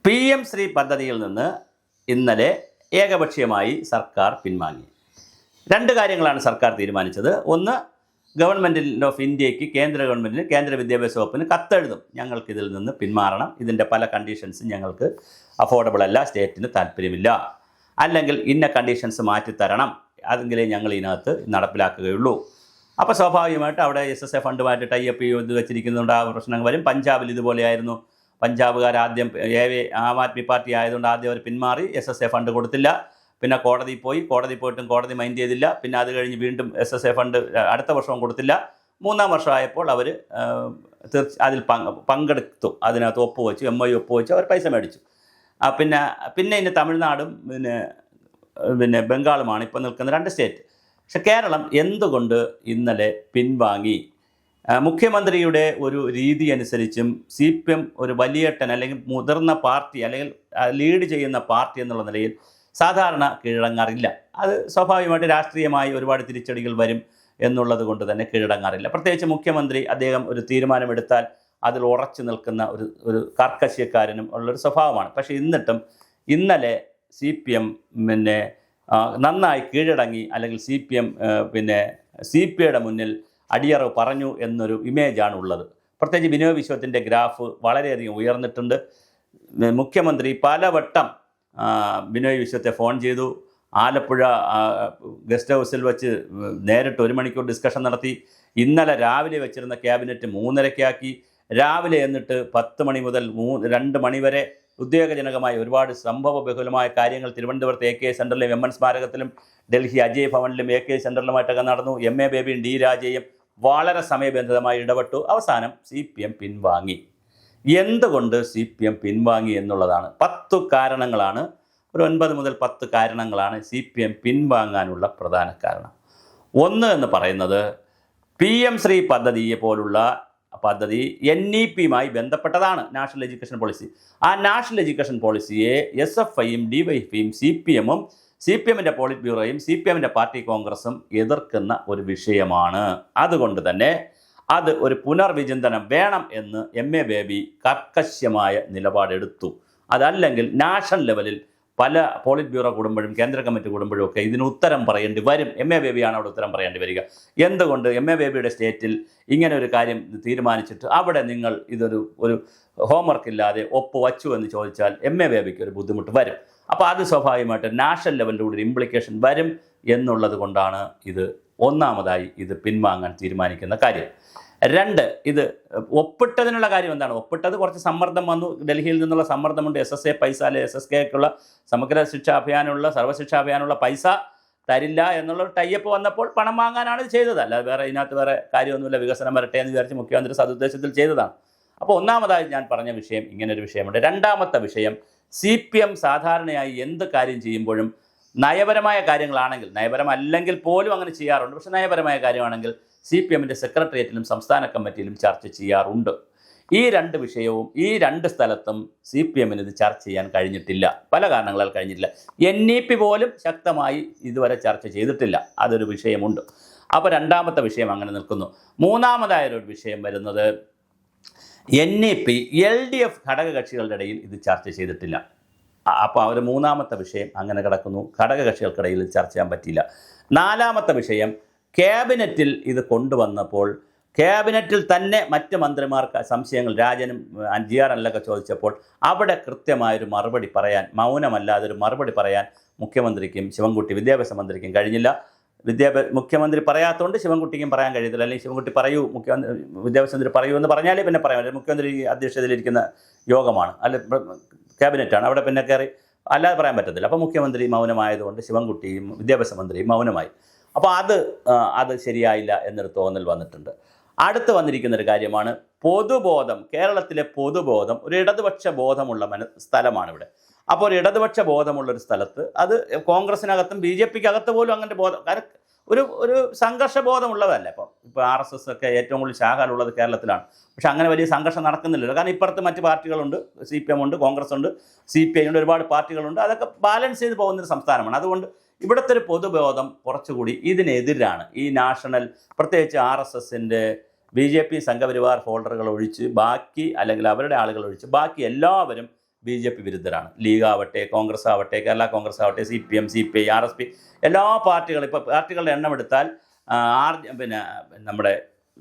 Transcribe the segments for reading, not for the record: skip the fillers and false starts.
PM Shri പദ്ധതിയിൽ നിന്ന് ഇന്നലെ ഏകപക്ഷീയമായി സർക്കാർ പിൻവാങ്ങി. രണ്ട് കാര്യങ്ങളാണ് സർക്കാർ തീരുമാനിച്ചത്. ഒന്ന്, ഗവൺമെൻറ് ഓഫ് ഇന്ത്യക്ക് കേന്ദ്ര ഗവൺമെൻറ്റിന് കേന്ദ്ര വിദ്യാഭ്യാസ വകുപ്പിന് കത്തെഴുതും, ഞങ്ങൾക്കിതിൽ നിന്ന് പിന്മാറണം, ഇതിൻ്റെ പല കണ്ടീഷൻസും ഞങ്ങൾക്ക് അഫോർഡബിൾ അല്ല, സ്റ്റേറ്റിന് താല്പര്യമില്ല, അല്ലെങ്കിൽ ഇന്ന കണ്ടീഷൻസ് മാറ്റിത്തരണം, അതെങ്കിലേ ഞങ്ങൾ ഇതിനകത്ത് നടപ്പിലാക്കുകയുള്ളൂ. അപ്പോൾ സ്വാഭാവികമായിട്ട് അവിടെ SSA ഫണ്ടുമായിട്ട് ടൈപ്പ് ചെയ്ത് വെച്ചിരിക്കുന്നതുകൊണ്ട് ആ പ്രശ്നങ്ങൾ വരും. പഞ്ചാബിൽ ഇതുപോലെയായിരുന്നു. പഞ്ചാബുകാർ ആദ്യം ആം ആദ്മി പാർട്ടി ആയതുകൊണ്ട് ആദ്യം അവർ പിന്മാറി, SSA ഫണ്ട് കൊടുത്തില്ല. പിന്നെ കോടതി പോയിട്ടും കോടതി മൈൻഡ് ചെയ്തില്ല. പിന്നെ അത് കഴിഞ്ഞ് വീണ്ടും SSA ഫണ്ട് അടുത്ത വർഷവും കൊടുത്തില്ല. മൂന്നാം വർഷമായപ്പോൾ അവർ അതിൽ പങ്കെടുത്തു, അതിനകത്ത് ഒപ്പുവെച്ചു, MOU ഒപ്പുവെച്ചു, അവർ പൈസ മേടിച്ചു. പിന്നെ ഇനി തമിഴ്നാടും പിന്നെ ബംഗാളുമാണ് ഇപ്പോൾ നിൽക്കുന്ന രണ്ട് സ്റ്റേറ്റ്. പക്ഷെ കേരളം എന്തുകൊണ്ട് ഇന്നലെ പിൻവാങ്ങി? മുഖ്യമന്ത്രിയുടെ ഒരു രീതി അനുസരിച്ചും CPM ഒരു വലിയേട്ടൻ അല്ലെങ്കിൽ മുതിർന്ന പാർട്ടി അല്ലെങ്കിൽ ലീഡ് ചെയ്യുന്ന പാർട്ടി എന്നുള്ള നിലയിൽ സാധാരണ കീഴടങ്ങാറില്ല. അത് സ്വാഭാവികമായിട്ട് രാഷ്ട്രീയമായി ഒരുപാട് തിരിച്ചടികൾ വരും എന്നുള്ളത് കൊണ്ട് തന്നെ കീഴടങ്ങാറില്ല. പ്രത്യേകിച്ച് മുഖ്യമന്ത്രി അദ്ദേഹം ഒരു തീരുമാനമെടുത്താൽ അതിൽ ഉറച്ചു നിൽക്കുന്ന ഒരു കാർക്കശ്യക്കാരനും ഉള്ളൊരു സ്വഭാവമാണ്. പക്ഷേ എന്നിട്ടും ഇന്നലെ CPM നന്നായി കീഴടങ്ങി, അല്ലെങ്കിൽ CPM CPIയുടെ മുന്നിൽ അടിയറവ് പറഞ്ഞു എന്നൊരു ഇമേജാണ് ഉള്ളത്. പ്രത്യേകിച്ച് ബിനോയ് വിശ്വത്തിൻ്റെ ഗ്രാഫ് വളരെയധികം ഉയർന്നിട്ടുണ്ട്. മുഖ്യമന്ത്രി പലവട്ടം ബിനോയ് വിശ്വത്തെ ഫോൺ ചെയ്തു. ആലപ്പുഴ ഗസ്റ്റ് ഹൗസിൽ വെച്ച് നേരിട്ട് 1 മണിക്കൂർ ഡിസ്കഷൻ നടത്തി. ഇന്നലെ രാവിലെ വെച്ചിരുന്ന ക്യാബിനറ്റ് 3:30 രാവിലെ എന്നിട്ട് 10 മണി മുതൽ 2 മണി വരെ ഉദ്വേഗജനകമായ ഒരുപാട് സംഭവബഹുലമായ കാര്യങ്ങൾ തിരുവനന്തപുരത്ത് AK സെൻറ്ററിലും MN സ്മാരകത്തിലും Delhi Ajay ഭവനിലും AK സെൻറ്ററിലുമായിട്ടൊക്കെ നടന്നു. MA ബേബിയും D രാജയും വളരെ സമയബന്ധിതമായി ഇടപെട്ടു. അവസാനം CPM പിൻവാങ്ങി. എന്തുകൊണ്ട് CPM പിൻവാങ്ങി എന്നുള്ളതാണ് 10 കാരണങ്ങളാണ്. ഒരു 9 മുതൽ 10 കാരണങ്ങളാണ് CPM പിൻവാങ്ങാനുള്ള പ്രധാന കാരണം. ഒന്ന് എന്ന് പറയുന്നത് PM ശ്രീ പദ്ധതിയെ പോലുള്ള പദ്ധതി NEPയുമായി ബന്ധപ്പെട്ടതാണ്, നാഷണൽ എഡ്യൂക്കേഷൻ പോളിസി. ആ നാഷണൽ എഡ്യൂക്കേഷൻ പോളിസിയെ SFIയും DYFയും CPMും CPMൻ്റെ പോളിറ്റ് ബ്യൂറോയും CPMൻ്റെ പാർട്ടി കോൺഗ്രസും എതിർക്കുന്ന ഒരു വിഷയമാണ്. അതുകൊണ്ട് തന്നെ അത് ഒരു പുനർവിചിന്തനം വേണം എന്ന് MA ബേബി കർക്കശ്യമായ നിലപാടെടുത്തു. അതല്ലെങ്കിൽ നാഷണൽ ലെവലിൽ പല പോളിറ്റ് ബ്യൂറോ കൂടുമ്പോഴും കേന്ദ്ര കമ്മിറ്റി കൂടുമ്പോഴും ഒക്കെ ഇതിന് ഉത്തരം പറയേണ്ടി വരും. MA ബേബിയാണ് അവിടെ ഉത്തരം പറയേണ്ടി വരിക. എന്തുകൊണ്ട് MA ബേബിയുടെ സ്റ്റേറ്റിൽ ഇങ്ങനെ ഒരു കാര്യം തീരുമാനിച്ചിട്ട് അവിടെ നിങ്ങൾ ഒരു ഹോംവർക്ക് ഇല്ലാതെ ഒപ്പ് വച്ചു എന്ന് ചോദിച്ചാൽ MA ബേബിക്ക് ഒരു ബുദ്ധിമുട്ട് വരും. അപ്പോൾ അത് സ്വാഭാവികമായിട്ട് നാഷണൽ ലെവലിലൂടെ ഒരു ഇംപ്ലിക്കേഷൻ വരും എന്നുള്ളത് കൊണ്ടാണ് ഒന്നാമതായി ഇത് പിൻവാങ്ങാൻ തീരുമാനിക്കുന്ന കാര്യം. 2, ഇത് ഒപ്പിട്ടതിനുള്ള കാര്യം എന്താണ്? ഒപ്പിട്ടത് കുറച്ച് സമ്മർദ്ദം വന്നു, ഡൽഹിയിൽ നിന്നുള്ള സമ്മർദ്ദമുണ്ട്. SSA പൈസ അല്ലെ SSKക്കുള്ള സമഗ്ര ശിക്ഷാ അഭിയാനുള്ള സർവ്വശിക്ഷാ അഭിയാനുള്ള പൈസ തരില്ല എന്നുള്ള ടൈപ്പ് വന്നപ്പോൾ പണം വാങ്ങാനാണ് ഇത് ചെയ്തത്. അല്ലാതെ ഇതിനകത്ത് വേറെ കാര്യമൊന്നുമില്ല, വികസനം വരട്ടെ എന്ന് വിചാരിച്ച് മുഖ്യമന്ത്രി സതുദ്ദേശത്തിൽ ചെയ്തതതാണ്. അപ്പോൾ ഒന്നാമതായി ഞാൻ പറഞ്ഞ വിഷയം ഇങ്ങനൊരു വിഷയമുണ്ട്. രണ്ടാമത്തെ വിഷയം, CPM സാധാരണയായി എന്ത് കാര്യം ചെയ്യുമ്പോഴും നയപരമായ കാര്യങ്ങളാണെങ്കിൽ, നയപരമല്ലെങ്കിൽ പോലും അങ്ങനെ ചെയ്യാറുണ്ട്, പക്ഷേ നയപരമായ കാര്യമാണെങ്കിൽ CPMൻ്റെ സെക്രട്ടേറിയറ്റിലും സംസ്ഥാന കമ്മിറ്റിയിലും ചർച്ച ചെയ്യാറുണ്ട്. ഈ 2 വിഷയവും ഈ 2 സ്ഥലത്തും CPMന് ഇത് ചർച്ച ചെയ്യാൻ കഴിഞ്ഞിട്ടില്ല, പല കാരണങ്ങളാൽ കഴിഞ്ഞിട്ടില്ല. NEP പോലും ശക്തമായി ഇതുവരെ ചർച്ച ചെയ്തിട്ടില്ല, അതൊരു വിഷയമുണ്ട്. അപ്പോൾ രണ്ടാമത്തെ വിഷയം അങ്ങനെ നിൽക്കുന്നു. മൂന്നാമതായൊരു വിഷയം വരുന്നത് NEP LDF ഘടകകക്ഷികളുടെ ഇടയിൽ ഇത് ചർച്ച ചെയ്തിട്ടില്ല. അപ്പോൾ അവർ മൂന്നാമത്തെ വിഷയം അങ്ങനെ കിടക്കുന്നു, ഘടകകക്ഷികൾക്കിടയിൽ ഇത് ചർച്ച ചെയ്യാൻ പറ്റിയില്ല. നാലാമത്തെ വിഷയം, ക്യാബിനറ്റിൽ ഇത് കൊണ്ടുവന്നപ്പോൾ ക്യാബിനറ്റിൽ തന്നെ മറ്റ് മന്ത്രിമാർക്ക് സംശയങ്ങൾ, രാജനും GR അനിലൊക്കെ ചോദിച്ചപ്പോൾ അവിടെ കൃത്യമായൊരു മറുപടി പറയാൻ, മൗനമല്ലാതെ ഒരു മറുപടി പറയാൻ മുഖ്യമന്ത്രിക്കും വിദ്യാഭ്യാസ മന്ത്രിക്കും കഴിഞ്ഞില്ല. മുഖ്യമന്ത്രി പറയാത്തതുകൊണ്ട് ശിവൻകുട്ടിക്കും പറയാൻ കഴിയത്തില്ല. അല്ലെങ്കിൽ ശിവൻകുട്ടി പറയൂ, വിദ്യാഭ്യാസ മന്ത്രി പറയൂ എന്ന് പറഞ്ഞാലേ പിന്നെ പറയാൻ പറ്റില്ല. മുഖ്യമന്ത്രി അധ്യക്ഷതയിലിരിക്കുന്ന യോഗമാണ്, അല്ല ക്യാബിനറ്റാണ്, അവിടെ പിന്നെ കയറി അല്ലാതെ പറയാൻ പറ്റത്തില്ല. അപ്പോൾ മുഖ്യമന്ത്രി മൗനമായതുകൊണ്ട് ശിവൻകുട്ടിയും വിദ്യാഭ്യാസ മന്ത്രിയും മൗനമായി. അപ്പോൾ അത് ശരിയായില്ല എന്നൊരു തോന്നൽ വന്നിട്ടുണ്ട്. അടുത്ത് വന്നിരിക്കുന്നൊരു കാര്യമാണ് പൊതുബോധം. കേരളത്തിലെ പൊതുബോധം ഒരു ഇടതുപക്ഷ ബോധമുള്ള സ്ഥലമാണ് ഇവിടെ. അപ്പോൾ ഒരു ഇടതുപക്ഷ ബോധമുള്ളൊരു സ്ഥലത്ത് അത് കോൺഗ്രസിനകത്തും BJPക്കകത്ത് പോലും അങ്ങനെ ബോധം, കാരണം ഒരു സംഘർഷബോധമുള്ളതല്ല. ഇപ്പോൾ RSS ഒക്കെ ഏറ്റവും കൂടുതൽ ശാഖകളുള്ളത് കേരളത്തിലാണ്. പക്ഷെ അങ്ങനെ വലിയ സംഘർഷം നടക്കുന്നില്ലല്ലോ, കാരണം ഇപ്പുറത്ത് മറ്റ് പാർട്ടികളുണ്ട്, CPM ഉണ്ട്, കോൺഗ്രസ് ഉണ്ട്, CPI ഉണ്ട്, ഒരുപാട് പാർട്ടികളുണ്ട്. അതൊക്കെ ബാലൻസ് ചെയ്ത് പോകുന്നൊരു സംസ്ഥാനമാണ്. അതുകൊണ്ട് ഇവിടുത്തെ ഒരു പൊതുബോധം കുറച്ചുകൂടി ഇതിനെതിരാണ്. ഈ നാഷണൽ, പ്രത്യേകിച്ച് RSSൻ്റെ BJP സംഘപരിവാർ ഫോൾഡറുകൾ ഒഴിച്ച് ബാക്കി, അല്ലെങ്കിൽ അവരുടെ ആളുകൾ ഒഴിച്ച് ബാക്കി എല്ലാവരും BJP വിരുദ്ധരാണ്. ലീഗ് ആവട്ടെ, കോൺഗ്രസ് ആവട്ടെ, കേരള കോൺഗ്രസ് ആവട്ടെ, CPM, CPI, RSP, എല്ലാ പാർട്ടികളും. ഇപ്പോൾ പാർട്ടികളുടെ എണ്ണം എടുത്താൽ പിന്നെ നമ്മുടെ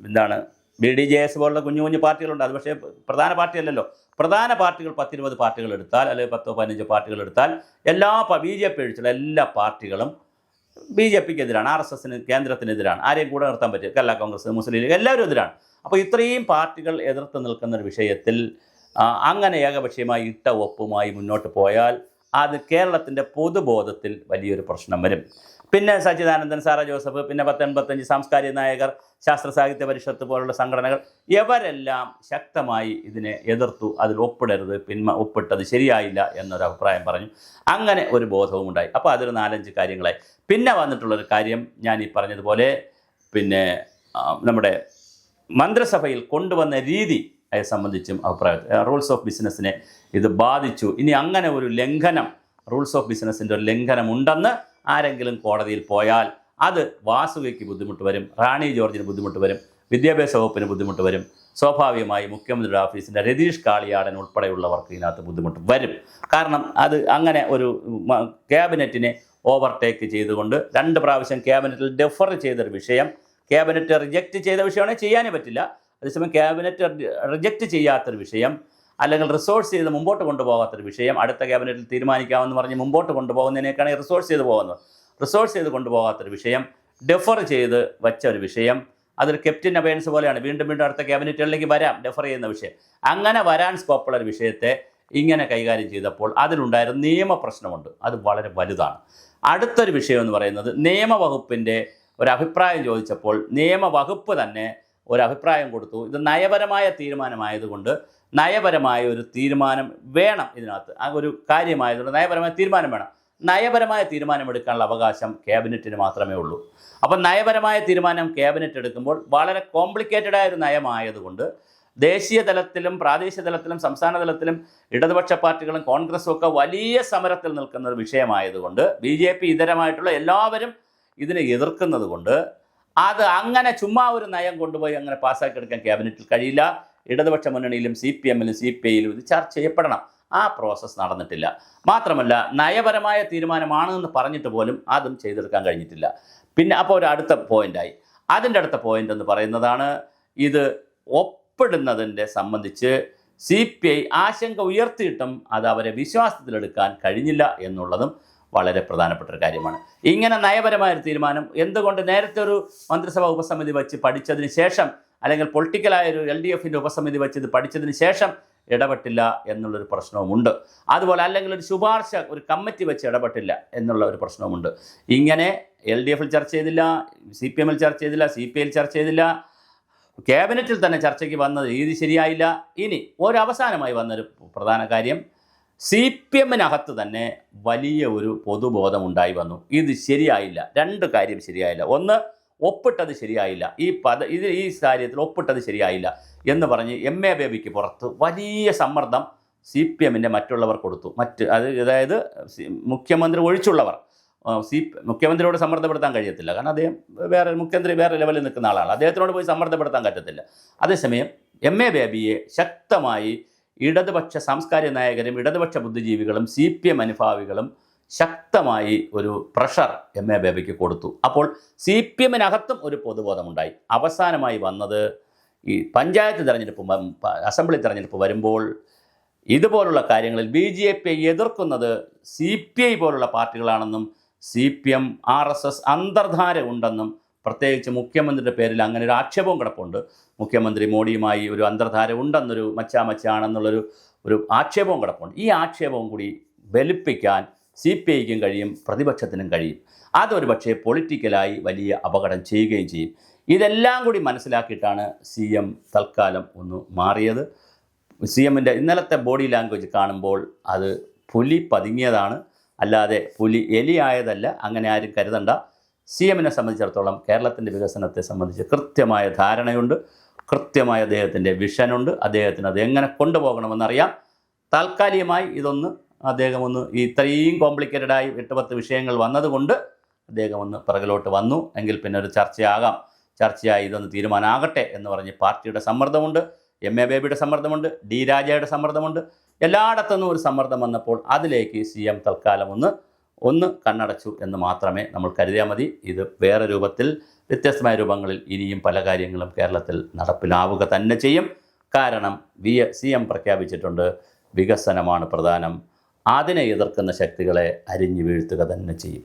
എന്താണ് BDJS പോലുള്ള കുഞ്ഞു കുഞ്ഞു പാർട്ടികളുണ്ട്. അത് പക്ഷേ പ്രധാന പാർട്ടിയല്ലല്ലോ. പ്രധാന പാർട്ടികൾ 10-20 പാർട്ടികൾ എടുത്താൽ, അല്ലെങ്കിൽ 10-15 പാർട്ടികൾ എടുത്താൽ, എല്ലാ BJP ഒഴിച്ചുള്ള എല്ലാ പാർട്ടികളും BJPക്ക് എതിരാണ്, RSSന് കേന്ദ്രത്തിനെതിരാണ്. ആരെയും കൂടെ നിർത്താൻ പറ്റും. കേരള കോൺഗ്രസ്, മുസ്ലിം ലീഗ് എല്ലാവരും എതിരാണ്. അപ്പോൾ ഇത്രയും പാർട്ടികൾ എതിർത്ത് നിൽക്കുന്നൊരു വിഷയത്തിൽ അങ്ങനെ ഏകപക്ഷീയമായി ഇട്ട ഒപ്പുമായി മുന്നോട്ട് പോയാൽ അത് കേരളത്തിൻ്റെ പൊതുബോധത്തിൽ വലിയൊരു പ്രശ്നം വരും. പിന്നെ സച്ചിദാനന്ദൻ, സാറ ജോസഫ്, പിന്നെ 1085 സാംസ്കാരിക നായകർ, ശാസ്ത്ര സാഹിത്യ പരിഷത്ത് പോലുള്ള സംഘടനകൾ, ഇവരെല്ലാം ശക്തമായി ഇതിനെ എതിർത്തു. അതിൽ ഒപ്പിടരുത്, ഒപ്പിട്ടത് ശരിയായില്ല എന്നൊരു അഭിപ്രായം പറഞ്ഞു. അങ്ങനെ ഒരു ബോധവും ഉണ്ടായി. അപ്പോൾ അതൊരു 4-5 കാര്യങ്ങളായി. പിന്നെ വന്നിട്ടുള്ളൊരു കാര്യം ഞാൻ ഈ പറഞ്ഞതുപോലെ പിന്നെ നമ്മുടെ മന്ത്രിസഭയിൽ കൊണ്ടുവന്ന രീതി സംബന്ധിച്ചും അഭിപ്രായം. റൂൾസ് ഓഫ് ബിസിനസ്സിനെ ഇത് ബാധിച്ചു. ഇനി അങ്ങനെ ഒരു ലംഘനം, റൂൾസ് ഓഫ് ബിസിനസ്സിൻ്റെ ഒരു ലംഘനം ഉണ്ടെന്ന് ആരെങ്കിലും കോടതിയിൽ പോയാൽ അത് വാസുകിക്ക് ബുദ്ധിമുട്ട് വരും, റാണി ജോർജിന് ബുദ്ധിമുട്ട് വരും, വിദ്യാഭ്യാസ വകുപ്പിന് ബുദ്ധിമുട്ട് വരും. സ്വാഭാവികമായി മുഖ്യമന്ത്രിയുടെ ഓഫീസിൻ്റെ രതീഷ് കാളിയാടൻ ഉൾപ്പെടെയുള്ളവർക്ക് ഇതിനകത്ത് ബുദ്ധിമുട്ട് വരും. കാരണം അത് അങ്ങനെ ഒരു ക്യാബിനറ്റിനെ ഓവർടേക്ക് ചെയ്തുകൊണ്ട് 2 പ്രാവശ്യം ക്യാബിനറ്റിൽ ഡെഫർ ചെയ്തൊരു വിഷയം, ക്യാബിനറ്റ് റിജക്റ്റ് ചെയ്ത വിഷയമാണെങ്കിൽ ചെയ്യാനേ പറ്റില്ല. അതേസമയം ക്യാബിനറ്റ് റിജക്റ്റ് ചെയ്യാത്തൊരു വിഷയം, അല്ലെങ്കിൽ റിസോഴ്സ് ചെയ്ത് മുമ്പോട്ട് കൊണ്ടുപോകാത്തൊരു വിഷയം അടുത്ത ക്യാബിനറ്റിൽ തീരുമാനിക്കാമെന്ന് പറഞ്ഞ് മുമ്പോട്ട് കൊണ്ടുപോകുന്നതിനേക്കാണ് റിസോഴ്സ് ചെയ്ത് പോകുന്നത്. റിസോഴ്സ് ചെയ്ത് കൊണ്ടുപോകാത്തൊരു വിഷയം, ഡെഫർ ചെയ്ത് വച്ച ഒരു വിഷയം, അതൊരു കെപ്റ്റൻ അബയൻസ് പോലെയാണ്. വീണ്ടും വീണ്ടും അടുത്ത ക്യാബിനറ്റുകളിലേക്ക് വരാം ഡെഫർ ചെയ്യുന്ന വിഷയം. അങ്ങനെ വരാൻ സ്കോപ്പുള്ള ഒരു വിഷയത്തെ ഇങ്ങനെ കൈകാര്യം ചെയ്തപ്പോൾ അതിലുണ്ടായിരുന്ന നിയമപ്രശ്നമുണ്ട്. അത് വളരെ വലുതാണ്. അടുത്തൊരു വിഷയം എന്ന് പറയുന്നത് നിയമവകുപ്പിൻ്റെ ഒരു അഭിപ്രായം ചോദിച്ചപ്പോൾ നിയമവകുപ്പ് തന്നെ ഒരു അഭിപ്രായം കൊടുത്തു. ഇത് നയപരമായ തീരുമാനമായതുകൊണ്ട് നയപരമായ ഒരു തീരുമാനം വേണം ഇതിനകത്ത്. ആ ഒരു കാര്യമായതുകൊണ്ട് നയപരമായ തീരുമാനം വേണം. നയപരമായ തീരുമാനമെടുക്കാനുള്ള അവകാശം ക്യാബിനറ്റിന് മാത്രമേ ഉള്ളൂ. അപ്പം നയപരമായ തീരുമാനം ക്യാബിനറ്റ് എടുക്കുമ്പോൾ വളരെ കോംപ്ലിക്കേറ്റഡായ ഒരു നയമായതുകൊണ്ട് ദേശീയ തലത്തിലും പ്രാദേശിക തലത്തിലും സംസ്ഥാന തലത്തിലും ഇടതുപക്ഷ പാർട്ടികളും കോൺഗ്രസും ഒക്കെ വലിയ സമരത്തിൽ നിൽക്കുന്ന ഒരു വിഷയമായതുകൊണ്ട് BJP ഇതരമായിട്ടുള്ള എല്ലാവരും ഇതിനെ എതിർക്കുന്നത് കൊണ്ട് അത് അങ്ങനെ ചുമ്മാ ഒരു നയം കൊണ്ടുപോയി അങ്ങനെ പാസ്സാക്കിയെടുക്കാൻ ക്യാബിനറ്റിൽ കഴിയില്ല. ഇടതുപക്ഷ മുന്നണിയിലും CPM-ലും CPI-യിലും ഇത് ചർച്ച ചെയ്യപ്പെടണം. ആ പ്രോസസ്സ് നടന്നിട്ടില്ല. മാത്രമല്ല നയപരമായ തീരുമാനമാണെന്ന് പറഞ്ഞിട്ട് പോലും അതും ചെയ്തെടുക്കാൻ കഴിഞ്ഞിട്ടില്ല. പിന്നെ അപ്പോൾ ഒരു അടുത്ത പോയിൻ്റായി. അതിൻ്റെ അടുത്ത പോയിൻ്റ് എന്ന് പറയുന്നതാണ് ഇത് ഒപ്പിടുന്നതിൻ്റെ സംബന്ധിച്ച് CPI ആശങ്ക ഉയർത്തിയിട്ടും അത് അവരെ വിശ്വാസത്തിലെടുക്കാൻ കഴിഞ്ഞില്ല എന്നുള്ളതും വളരെ പ്രധാനപ്പെട്ട ഒരു കാര്യമാണ്. ഇങ്ങനെ നയപരമായൊരു തീരുമാനം എന്തുകൊണ്ട് നേരത്തെ ഒരു മന്ത്രിസഭാ ഉപസമിതി വെച്ച് പഠിച്ചതിന് ശേഷം, അല്ലെങ്കിൽ പൊളിറ്റിക്കലായൊരു LDFൻ്റെ ഉപസമിതി വെച്ച് ഇത് പഠിച്ചതിന് ശേഷം ഇടപെട്ടില്ല എന്നുള്ളൊരു പ്രശ്നവുമുണ്ട്. അതുപോലെ അല്ലെങ്കിൽ ഒരു ശുപാർശ ഒരു കമ്മിറ്റി വെച്ച് ഇടപെട്ടില്ല എന്നുള്ള ഒരു പ്രശ്നവുമുണ്ട്. ഇങ്ങനെ LDFൽ ചർച്ച ചെയ്തില്ല, CPM-ൽ ചർച്ച ചെയ്തില്ല, CPI-ൽ ചർച്ച ചെയ്തില്ല, ക്യാബിനറ്റിൽ തന്നെ ചർച്ചയ്ക്ക് വന്ന രീതി ശരിയായില്ല. ഇനി ഒരവസാനമായി വന്നൊരു പ്രധാന കാര്യം, CPM-നകത്ത് തന്നെ വലിയ ഒരു പൊതുബോധം ഉണ്ടായി വന്നു. ഇത് ശരിയായില്ല, 2 കാര്യം ശരിയായില്ല. ഒന്ന്, ഒപ്പിട്ടത് ശരിയായില്ല. ഈ കാര്യത്തിൽ ഒപ്പിട്ടത് ശരിയായില്ല എന്ന് പറഞ്ഞ് MA ബേബിക്ക് പുറത്ത് വലിയ സമ്മർദ്ദം CPM-ൻ്റെ മറ്റുള്ളവർ കൊടുത്തു. അതായത് മുഖ്യമന്ത്രി ഒഴിച്ചുള്ളവർ. മുഖ്യമന്ത്രിയോട് സമ്മർദ്ദപ്പെടുത്താൻ കഴിയത്തില്ല, കാരണം അദ്ദേഹം മുഖ്യമന്ത്രി വേറെ ലെവലിൽ നിൽക്കുന്ന ആളാണ്. അദ്ദേഹത്തിനോട് പോയി സമ്മർദ്ദപ്പെടുത്താൻ പറ്റത്തില്ല. അതേസമയം MA ബേബിയെ ശക്തമായി ഇടതുപക്ഷ സാംസ്കാരിക നായകരും ഇടതുപക്ഷ ബുദ്ധിജീവികളും CPM അനുഭാവികളും ശക്തമായി ഒരു പ്രഷർ MA ബേബിക്ക് കൊടുത്തു. അപ്പോൾ CPM-നകത്തും ഒരു പൊതുബോധമുണ്ടായി. അവസാനമായി വന്നത് ഈ പഞ്ചായത്ത് തിരഞ്ഞെടുപ്പ്, അസംബ്ലി തിരഞ്ഞെടുപ്പ് വരുമ്പോൾ ഇതുപോലുള്ള കാര്യങ്ങളിൽ BJP എതിർക്കുന്നത് CPI പോലുള്ള പാർട്ടികളാണെന്നും CPM RSS അന്തർധാര ഉണ്ടെന്നും പ്രത്യേകിച്ച് മുഖ്യമന്ത്രിയുടെ പേരിൽ അങ്ങനെ ഒരു ആക്ഷേപവും കിടപ്പുണ്ട്. മുഖ്യമന്ത്രി മോഡിയുമായി ഒരു അന്തർധാര ഉണ്ടെന്നൊരു മച്ചാണെന്നുള്ളൊരു ആക്ഷേപവും കിടപ്പുണ്ട്. ഈ ആക്ഷേപവും കൂടി ബലിപ്പിക്കാൻ CPI-ക്കും കഴിയും, പ്രതിപക്ഷത്തിനും കഴിയും. അതൊരു പക്ഷേ പൊളിറ്റിക്കലായി വലിയ അപകടം ചെയ്യുകയും ചെയ്യും. ഇതെല്ലാം കൂടി മനസ്സിലാക്കിയിട്ടാണ് CM തൽക്കാലം ഒന്ന് മാറിയത്. CM-ൻ്റെ ഇന്നലത്തെ ബോഡി ലാംഗ്വേജ് കാണുമ്പോൾ അത് പുലി പതുങ്ങിയതാണ്, അല്ലാതെ പുലി എലിയായതല്ല. അങ്ങനെ ആരും കരുതണ്ട. CM-നെ സംബന്ധിച്ചിടത്തോളം കേരളത്തിൻ്റെ വികസനത്തെ സംബന്ധിച്ച് കൃത്യമായ ധാരണയുണ്ട്, കൃത്യമായ അദ്ദേഹത്തിൻ്റെ വിഷനുണ്ട്. അദ്ദേഹത്തിന് അത് എങ്ങനെ കൊണ്ടുപോകണമെന്നറിയാം. താൽക്കാലികമായി അദ്ദേഹം ഇത്രയും കോംപ്ലിക്കേറ്റഡായി 8-10 വിഷയങ്ങൾ വന്നതുകൊണ്ട് അദ്ദേഹം പിറകിലോട്ട് വന്നു. എങ്കിൽ പിന്നെ ഒരു ചർച്ചയായി ഇതൊന്ന് തീരുമാനമാകട്ടെ എന്ന് പറഞ്ഞ് പാർട്ടിയുടെ സമ്മർദ്ദമുണ്ട്, MA ബേബിയുടെ സമ്മർദ്ദമുണ്ട്, D രാജയുടെ സമ്മർദ്ദമുണ്ട്, എല്ലായിടത്തുനിന്നും ഒരു സമ്മർദ്ദം വന്നപ്പോൾ അതിലേക്ക് CM തൽക്കാലം ഒന്ന് കണ്ണടച്ചു എന്ന് മാത്രമേ നമ്മൾ കരുതിയാൽ മതി. ഇത് വേറെ രൂപത്തിൽ, വ്യത്യസ്തമായ രൂപങ്ങളിൽ ഇനിയും പല കാര്യങ്ങളും കേരളത്തിൽ നടപ്പിലാവുക തന്നെ ചെയ്യും. കാരണം CM പ്രഖ്യാപിച്ചിട്ടുണ്ട്, വികസനമാണ് പ്രധാനം, അതിനെ എതിർക്കുന്ന ശക്തികളെ അരിഞ്ഞു വീഴ്ത്തുക തന്നെ ചെയ്യും.